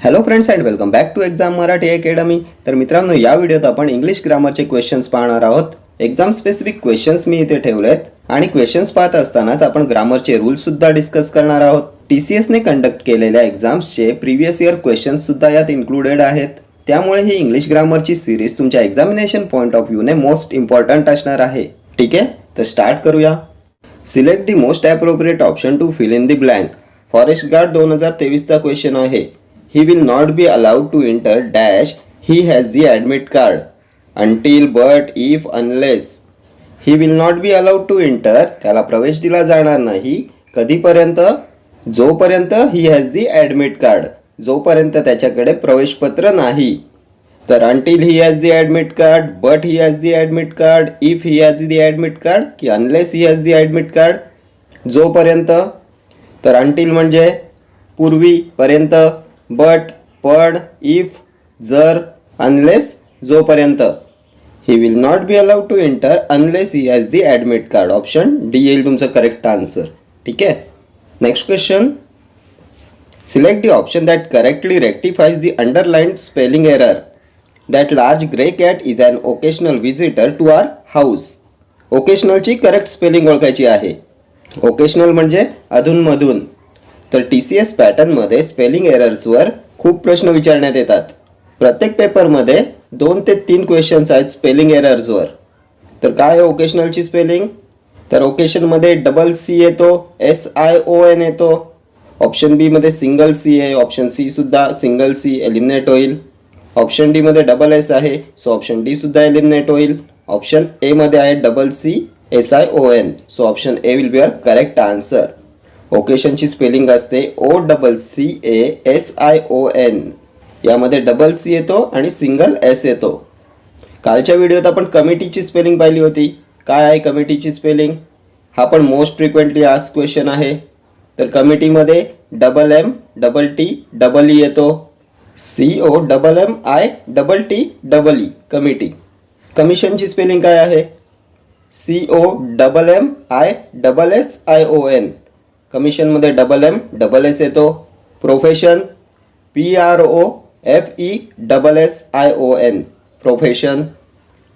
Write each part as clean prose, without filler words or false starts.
Hello friends and welcome back to Exam Marathi Academy. तर मित्रांनो, या व्हिडिओत आपण इंग्लिश ग्रामरचे क्वेश्चन्स पाहणार आहोत. एक्झाम स्पेसिफिक क्वेश्चन्स मी इथे ठेवलेत आणि क्वेश्चन्स पाहत असतानाच आपण ग्रामरचे रूल्स सुद्धा डिस्कस करणार आहोत. TCS ने कंडक्ट केलेल्या एक्झाम्सचे प्रीवियस इयर क्वेश्चन्स सुद्धा यात इन्क्लुडेड आहेत. त्यामुळे ही इंग्लिश ग्रामरची सिरीज तुमच्या एक्झामिनेशन पॉइंट ऑफ व्ह्यूने मोस्ट इम्पॉर्टंट असणार आहे. ठीक आहे, तर स्टार्ट करूया. Select the most appropriate option to fill in the blank. Forest guard 2023चा क्वेश्चन आहे. He will not be allowed to enter dash he has the admit card until but if unless. He will not be allowed to enter, त्याला प्रवेश दिला जाणार नाही कधीपर्यंत? जोपर्यंत he has the admit card, जोपर्यंत त्याच्याकडे प्रवेशपत्र नाही. तर until he has the admit card, but he has the admit card, if he has the admit card की unless he has the admit card. जोपर्यंत, तर until म्हणजे पूर्वी, पर्यंत, बट, पण, इफ, जर, अनलेस, जोपर्यंत. He will not be allowed to enter unless he has the admit card. Option D येईल तुमचं करेक्ट आन्सर. ठीक आहे. Next question. Select the option that correctly rectifies the underlined spelling error. That large grey cat is an occasional visitor to our house. ओकेशनलची correct spelling ओळखायची आहे. Occasional म्हणजे अधूनमधून. तर TCS पॅटर्नमध्ये स्पेलिंग एरर्सवर खूप प्रश्न विचारण्यात येतात. प्रत्येक पेपरमध्ये 2 ते 3 क्वेश्चन्स आहेत स्पेलिंग एरर्सवर. तर काय आहे ओकेशनलची स्पेलिंग? तर ओकेशनमध्ये डबल सी येतो, SION येतो. ऑप्शन बी मध्ये सिंगल सी आहे, ऑप्शन सी सुद्धा सिंगल सी, एलिमिनेट होईल. ऑप्शन डी मध्ये डबल S आहे, सो ऑप्शन डी सुद्धा एलिमिनेट होईल. ऑप्शन ए मध्ये आहे double C SION, so option A will be your correct answer. ओकेशनची स्पेलिंग असते OCCASION. यामध्ये डबल सी येतो आणि सिंगल S येतो. कालच्या व्हिडिओत आपण कमिटीची स्पेलिंग पाहिली होती. काय आहे कमिटीची स्पेलिंग? हा पण मोस्ट फ्रिक्वेंटली आस्क्ड क्वेश्चन आहे. तर कमिटीमध्ये double M double T double E येतो. COMMITTE committee. कमिशनची स्पेलिंग काय आहे? COMMISSION. कमिशनमध्ये डबल M डबल S येतो. Profession PROFESSION profession.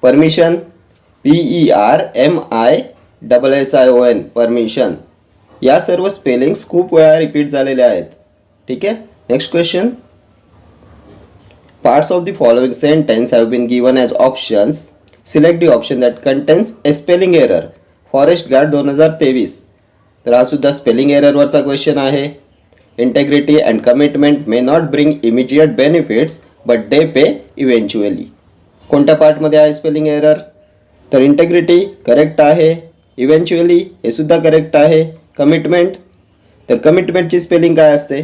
Permission PERMISSION permission. या सर्व स्पेलिंग्स खूप वेळा रिपीट झालेल्या आहेत. ठीक आहे. Next question. Parts of the following sentence have been given as options. Select the option that contains a spelling error. Forest guard 2023. तर हा सुद्धा स्पेलिंग एररवरचा क्वेश्चन आहे. Integrity and commitment may not bring immediate benefits but they pay eventually. कोणत्या पार्टमध्ये आहे spelling error? तर integrity correct आहे. इव्हेंच्युअली हे सुद्धा करेक्ट आहे. कमिटमेंट, तर कमिटमेंटची स्पेलिंग काय असते?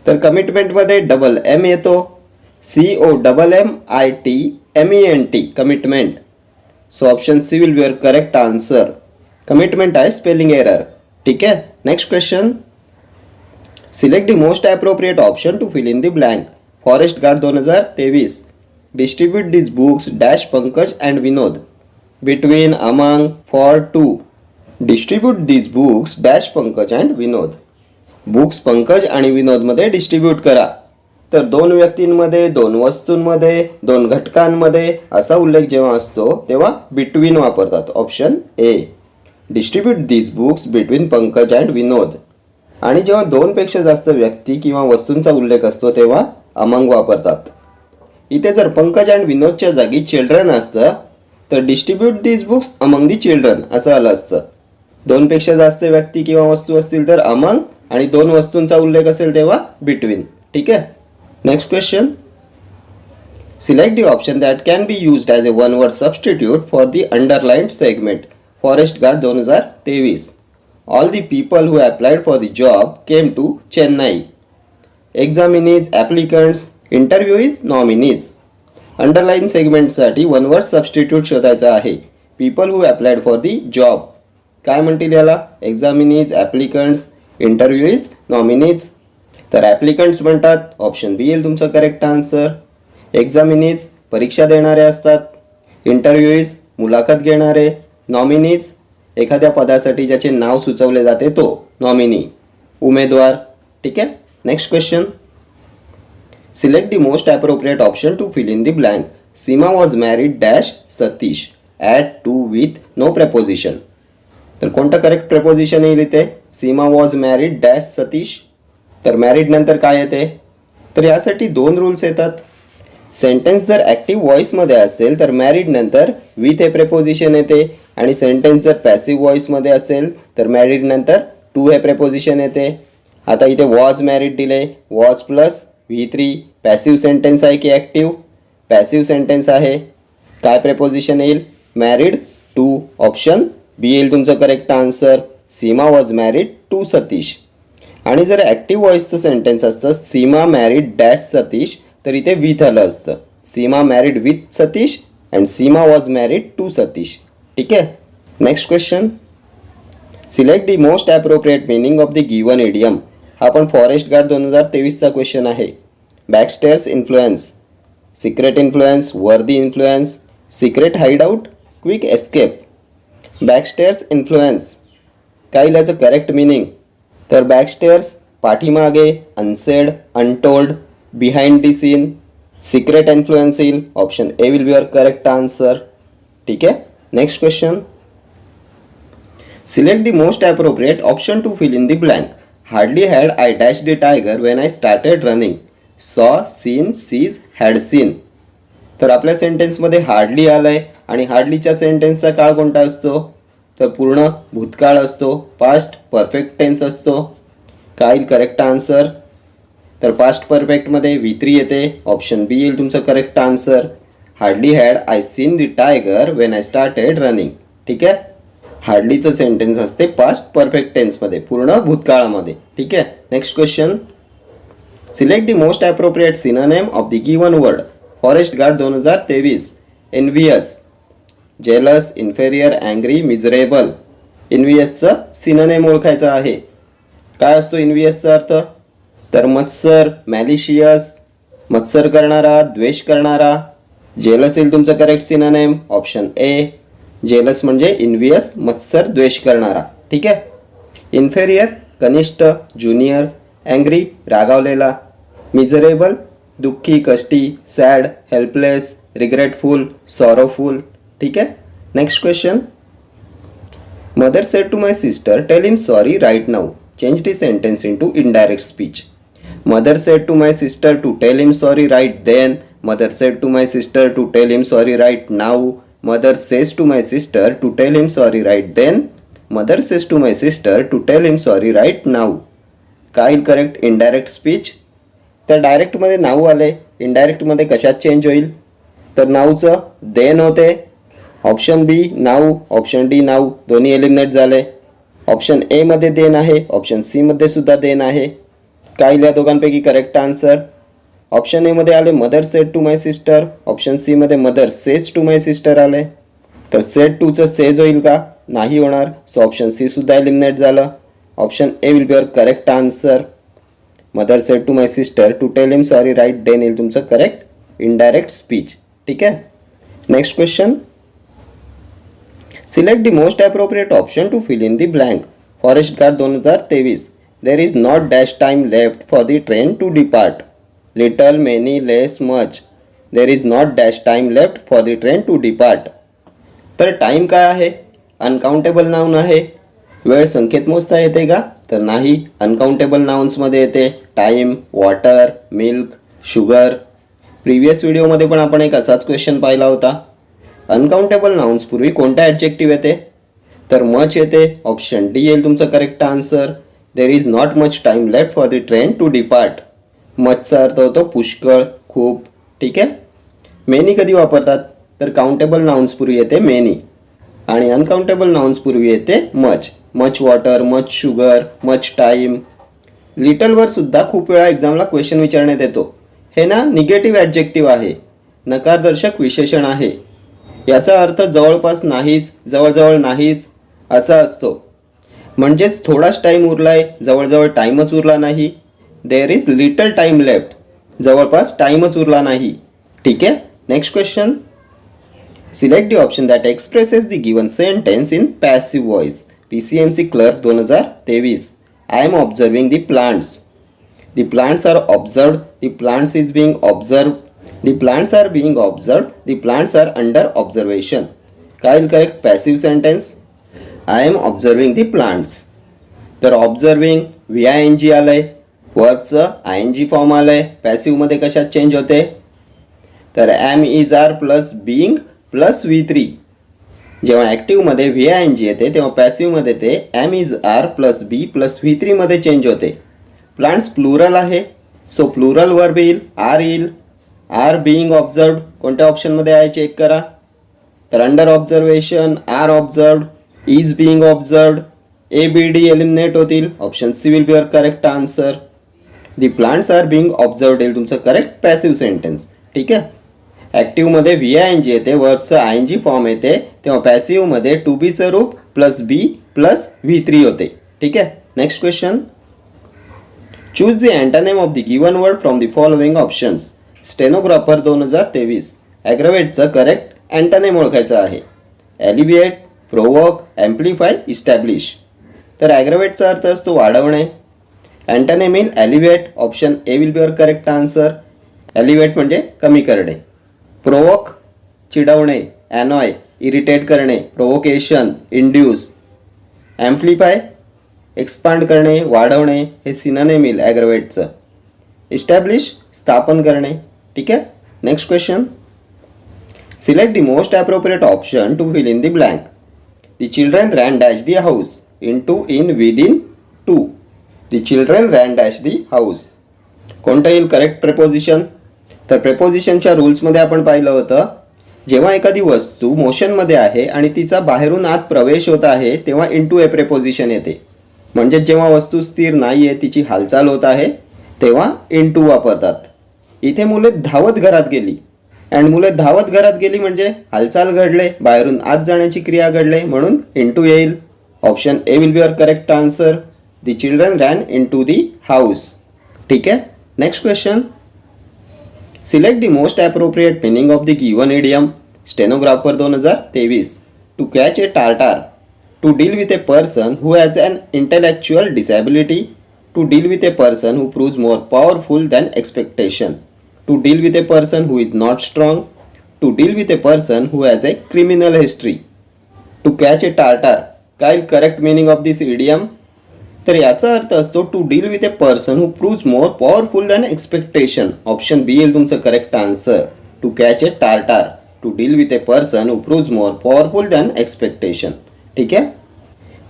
तर कमिटमेंटमध्ये डबल M येतो. COMMITMENT commitment. So option C will be your correct answer. Commitment आहे स्पेलिंग एरर. ठीक आहे. Next question. Select the most appropriate option to fill in the blank. Forest guard 2023. Distribute this books dash Pankaj and Vinod. Between, among, for, to. Distribute this books dash Pankaj and Vinod. Books Pankaj आणि विनोदमध्ये distribute करा. तर 2 व्यक्तींमध्ये, 2 वस्तूंमध्ये, 2 घटकांमध्ये असा उल्लेख जेव्हा असतो तेव्हा बिटवीन वापरतात. Option A. Distribute these books between Pankaj and Vinod. आणि जेव्हा 2 पेक्षा जास्त व्यक्ती किंवा वस्तूंचा उल्लेख असतो तेव्हा अमंग वापरतात. इथे जर पंकज अँड विनोदच्या जागी चिल्ड्रन असतं तर distribute these books among the children असं आलं असतं. 2 पेक्षा जास्त व्यक्ती किंवा वस्तू असतील तर अमंग, आणि 2 वस्तूंचा उल्लेख असेल तेव्हा बिटवीन. ठीक आहे. Next question. Select the option that can be used as A one word substitute for the underlined segment. Forest guard 2023. All the people who applied for the job came to Chennai. Examinees, applicants, interviewees, nominees. Underline सेगमेंटसाठी one word substitute शोधायचा आहे. People who applied for the job. काय म्हणतील याला? Examinees, applicants, interviewees, nominees. तर applicants म्हणतात. Option B येईल तुमचं करेक्ट आन्सर. एक्झामिनीज परीक्षा देणारे असतात. इंटरव्ह्यूज मुलाखत घेणारे. नॉमिनीज एखाद्या पदासाठी ज्याचे नाव सुचवले जाते तो नॉमिनी, उमेदवार. ठीक आहे. Next question. Select the most appropriate option to fill in the blank. Seema was married dash Satish at to with no preposition. तर कोणतं करेक्ट प्रपोजिशन येईल इथे? Seema was married dash Satish. तर मॅरिड नंतर काय येते? तर यासाठी दोन रूल्स येतात. सेंटेन्स जर ॲक्टिव्ह व्हॉइसमध्ये असेल तर मॅरिड नंतर विथ हे प्रेपोजिशन येते, आणि सेंटेन्स जर पॅसिव्ह व्हॉइसमध्ये असेल तर मॅरिड नंतर टू हे प्रेपोजिशन येते. आता इथे वॉज मॅरिड दिले, was plus V3. Passive sentence आहे की ॲक्टिव्ह? पॅसिव्ह सेंटेन्स आहे. काय प्रेपोजिशन येईल? Married to. ऑप्शन बी येईल तुमचं correct answer. Seema was married to Satish. आणि जर ॲक्टिव्ह व्हॉइसचं सेंटेन्स असतं सीमा मॅरिड डॅश सतीश, तर इथे विथ आलं असतं. Seema married with Satish and Seema was married to Satish. ठीक आहे. Next question. Select the most appropriate meaning of the given idiom. हा पण फॉरेस्ट गार्ड 2023चा क्वेश्चन आहे. Backstairs influence, secret influence, worthy influence, secret hideout, quick escape. Backstairs influence काय याचं correct meaning? तर backstairs पाठीमागे, unsaid, untold, behind the scene. Secret influence येईल. Option A will be your correct answer. ठीक आहे. Next question. Select the most appropriate option to fill in the blank. Hardly had I dash the tiger when I started running. Saw, seen, sees, had seen. तर आपल्या सेंटेन्समध्ये hardly आलं आहे, आणि हार्डलीच्या सेंटेन्सचा काळ कोणता असतो? तर पूर्ण भूतकाळ असतो. पास्ट परफेक्ट टेन्स असतो. काय करेक्ट आन्सर? तर पास्ट परफेक्टमध्ये V3 येते. ऑप्शन बी येईल तुमचं correct answer. Hardly had I seen the tiger when I started running. ठीक आहे. हार्डलीचं सेंटेन्स असते पास्ट परफेक्ट टेन्समध्ये, पूर्ण भूतकाळामध्ये. ठीक आहे. Next question. Select the most appropriate synonym of the given word. Forest guard 2023. Envious, jealous, inferior, angry, miserable. इन्व्हियसचं सिनोनिम ओळखायचं आहे. काय असतो इन्व्हियसचा अर्थ? तर मत्सर, मॅलिशियस, मत्सर करणारा, द्वेष करणारा. जेलस येईल तुमचं correct synonym. Option A. Jealous म्हणजे इन्व्हियस, मत्सर, द्वेष करणारा. ठीक आहे. इन्फेरियर कनिष्ठ, ज्युनियर. अँग्री रागावलेला. मिझरेबल दुःखी, कष्टी. Sad helpless, regretful, sorrowful. ठीक आहे. Next question. Mother said to my sister tell him sorry right now. Change the sentence into indirect speech. Mother said to my sister to tell him sorry right then. Mother said to my sister to tell him sorry right now. Mother says to my sister to tell him sorry right then. Mother says to my sister to tell him sorry right now. काय correct? Indirect speech. तर डायरेक्टमध्ये now आले, इनडायरेक्टमध्ये कशात change होईल? तर नाऊचं then होते. Option B now, option D now, दोन्ही एलिमिनेट झाले. ऑप्शन ए मध्ये देन आहे, ऑप्शन सी मध्ये सुद्धा देन आहे. काय या दोघांपैकी करेक्ट आन्सर? ऑप्शन ए मध्ये आले mother said to my sister, option C मध्ये mother says to my sister आले. तर सेड टूचं सेज होईल का? नाही होणार. सो ऑप्शन सी सुद्धा एलिमिनेट झालं. Option A will be your correct answer. Mother said to my sister to tell him sorry right then येईल तुमचं करेक्ट इनडायरेक्ट स्पीच. ठीक आहे. Next question. Select the most appropriate option to fill in the blank. Forest guard 2023. There is not dash time left for the train to depart. Little, many, less, much. There is not dash time left for the train to depart. तर time काय आहे? Uncountable noun आहे. वेळ संख्येत मोजता येते का? तर नाही. अनकाउंटेबल नाउन्समध्ये येते. Time, water, milk, sugar. Previous व्हिडिओमध्ये पण आपण एक असाच क्वेश्चन पाहिला होता. अनकाउंटेबल नाउन्स पूर्वी कोणता ॲडजेक्टिव्ह येते? तर मच येते. ऑप्शन डी येईल तुमचं correct answer. There is not much time left for the train to depart. मचचा अर्थ होतो पुष्कळ, खूप. ठीक आहे. मेनी कधी वापरतात? तर काउंटेबल नाउन्स पूर्वी येते मेनी, आणि अनकाउंटेबल नाउन्स पूर्वी येते much. Much water, much sugar, much time. लिटलवर सुद्धा खूप वेळा एक्झामला क्वेश्चन विचारण्यात येतो. हे ना निगेटिव्ह ॲडजेक्टिव्ह आहे, नकारदर्शक विशेषण आहे. याचा अर्थ जवळपास नाहीच, जवळजवळ नाहीच असा असतो. म्हणजेच थोडाच टाईम उरलाय, जवळजवळ टाईमच उरला नाही. There is little time left, जवळपास टाईमच उरला नाही. ठीक आहे. Next question. Select the option that expresses the given sentence in passive voice. PCMC clerk 2023. I am observing the plants. The plants are observed. The plants is being observed. The plants are being observed. The plants are under observation. काय will correct passive sentence? I am observing the plants. तर observing VING आलंय, वर्बचं ING form आलंय. पॅसिव्हमध्ये कशात change होते? तर am is are plus being plus V3. जेव्हा ॲक्टिव्हमध्ये VING येते तेव्हा पॅसिव्हमध्ये ते am is are plus B plus V3 मध्ये चेंज होते. प्लांट्स प्लुरल आहे, सो प्लुरल वर्ब येईल, आर येईल. आर बिईंग ऑब्झर्वड कोणत्या ऑप्शनमध्ये आहे चेक करा. तर under observation, are observed, is being observed, ABD eliminate होतील. Option C will be your correct answer. The plants are being observed येईल तुमचं करेक्ट पॅसिव्ह सेंटेन्स. ठीक आहे. ॲक्टिव्हमध्ये VING येते, वर्बचं ING फॉर्म येते, तेव्हा पॅसिव्हमध्ये टू बीचं रूप प्लस बी प्लस V3 होते. ठीक आहे. Next question. Choose the antonym of the given word from the following options. Stenographer 2023. ॲग्रवेटचं करेक्ट अँटोनिम ओळखायचं आहे. Alleviate, provoke, amplify, establish. तर ॲग्रवेटचा अर्थ असतो वाढवणे. अँटोनिम येईल alleviate. Option A will be your correct answer. Alleviate म्हणजे कमी करणे. प्रोवोक चिडवणे, ॲनॉय इरिटेट करणे, प्रोवोकेशन इंड्यूस. ॲम्प्लिफाय एक्सपांड करणे, वाढवणे, हे सिनोनिम येईल ॲग्रवेटचं. इस्टॅब्लिश स्थापन करणे. ठीक आहे. Next question. Select the most appropriate option to fill in the blank. The children ran dash the house into in within to. The children ran dash the house. कोणतं येईल करेक्ट प्रेपोजिशन? तर प्रेपोजिशनच्या रूल्समध्ये आपण पाहिलं होतं, जेव्हा एखादी वस्तू मोशनमध्ये आहे आणि तिचा बाहेरून आत प्रवेश होत आहे तेव्हा इनटू ए प्रेपोजिशन येते. म्हणजे जेव्हा वस्तू स्थिर नाही आहे, तिची हालचाल होत आहे, तेव्हा इनटू वापरतात. इथे मुले धावत घरात गेली, अँड मुले धावत घरात गेली म्हणजे हालचाल घडले, बाहेरून आत जाण्याची क्रिया घडले, म्हणून इनटू येईल. Option A will be your correct answer. The children ran into the house. ठीक आहे. Next question. Select the most appropriate meaning of the given idiom. Stenographer 2023. To catch a tartar. To deal with a person who has an intellectual disability. To deal with a person who proves more powerful than expectation. To deal with a person who is not strong. To deal with a person who has a criminal history. To catch a tartar. काय correct meaning of this idiom? तर याचा अर्थ असतो to deal with a person who proves more powerful than expectation. Option B येईल तुमचं correct answer. To catch a tartar. To deal with a person who proves more powerful than expectation. ठीक आहे.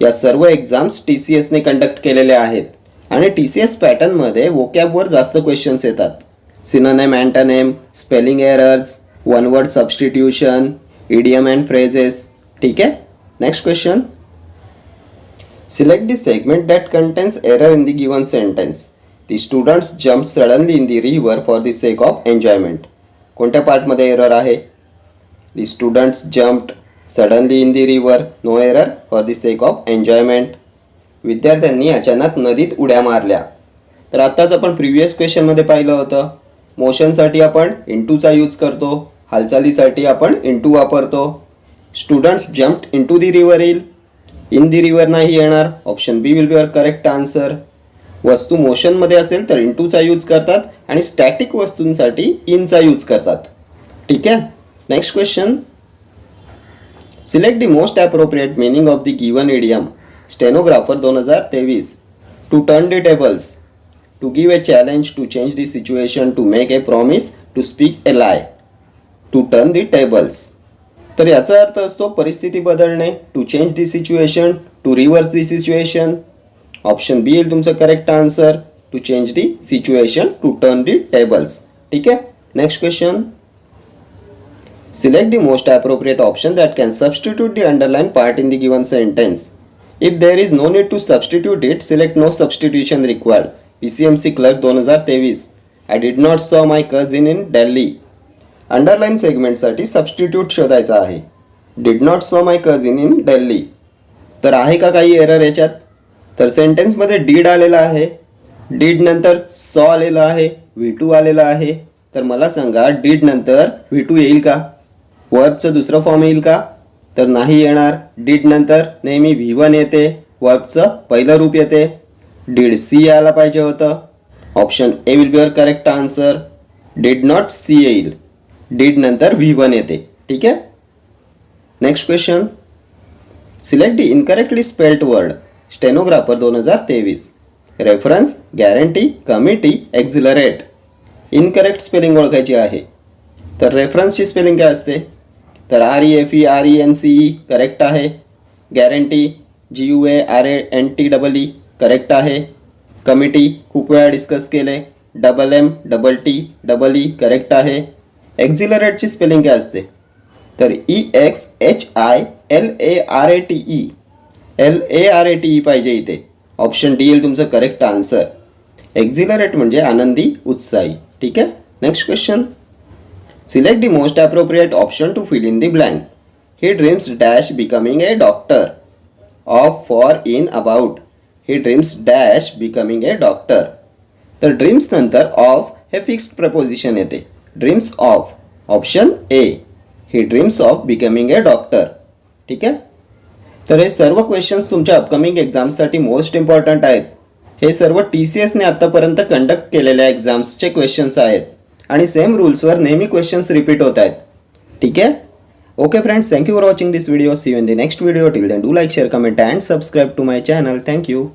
या सर्व एक्झाम्स TCSने कंडक्ट केलेल्या आहेत आणि TCS पॅटर्नमध्ये वोकॅबवर जास्त क्वेश्चन्स येतात. Synonym, antonym, spelling errors, one word substitution, idiom and phrases. ठीक आहे. Next question. Select the segment that contains error in the given sentence. The students jump suddenly in the river for the sake of enjoyment. कोणत्या पार्टमध्ये error आहे? The students jumped suddenly in the river, no error. For the sake of enjoyment. विद्यार्थ्यांनी अचानक नदीत उड्या मारल्या. तर आत्ताच आपण प्रिव्हियस क्वेश्चनमध्ये पाहिलं होतं, मोशनसाठी आपण इनटूचा यूज करतो, हालचालीसाठी आपण इनटू वापरतो. Students jumped into the river येईल, इन दी रिव्हर नाही येणार. Option B will be your correct answer. वस्तू मोशनमध्ये असेल तर इनटूचा यूज करतात आणि स्टॅटिक वस्तूंसाठी इनचा यूज करतात. ठीक आहे. Next question. Select the most appropriate meaning of the given idiom. Stenographer 2023. To turn the tables. To give a challenge, to change the situation, to make a promise, to speak a lie. To turn the tables. तर याचा अर्थ असतो परिस्थिती बदलणे. To change the situation, to reverse the situation. Option B येईल तुमचं correct answer. To change the situation, to turn the tables. ठीक आहे. Next question. Select the most appropriate option that can substitute the underlined part in the given sentence. If there is no need to substitute it, select no substitution required. PCMC Clerk 2023. I did not saw my cousin in Delhi. Underline सेगमेंटसाठी substitute शोधायचा आहे. Did not saw my cousin in Delhi. तर आहे का काही error याच्यात? तर सेंटेन्समध्ये did आलेला आहे, did नंतर saw आलेला आहे, V2 आलेला आहे. तर मला सांगा did नंतर V2 येईल का? वर्बचं दुसरं फॉर्म येईल का? तर नाही येणार. डीड नंतर नेहमी V1 येते, वर्बचं पहिलं रूप येते. डीड सी यायला पाहिजे होतं. Option A will be your correct answer. Did not see येईल. डिड नंतर V1 येते. ठीक आहे. Next question. Select the incorrectly spelled word. Stenographer 2023. Reference, guarantee, committee, exhilarate. Incorrect spelling ओळखायची आहे. तर रेफरन्सची स्पेलिंग काय असते? तर REFERENCE करेक्ट आहे. गॅरंटी GUARANTEE करेक्ट आहे. कमिटी खूप वेळा डिस्कस केले. MMTTE करेक्ट आहे. एक्झिलरेटची स्पेलिंग काय असते? तर EXHILARATE पाहिजे इथे. ऑप्शन डी येईल तुमचं करेक्ट आन्सर. एक्झिलरेट म्हणजे आनंदी, उत्साही. ठीक आहे. Next question. Select the most appropriate option to fill in the blank. He dreams dash becoming a doctor. Of, for, in, about. He dreams dash becoming a doctor. तर dreams नंतर of हे fixed preposition येते. Dreams of. Option A. He dreams of becoming a doctor. ठीक आहे. तर हे सर्व questions तुमच्या अपकमिंग एक्झाम्ससाठी मोस्ट इम्पॉर्टंट आहेत. हे सर्व TCSने आत्तापर्यंत कंडक्ट केलेल्या एक्झाम्सचे क्वेश्चन्स आहेत आणि सेम रूल्सवर नेहमी क्वेश्चन्स रिपीट होत आहेत. ठीक आहे. Okay friends, thank you for watching this video. See you in the next video. Till then do like, share, comment and subscribe to my channel. Thank you.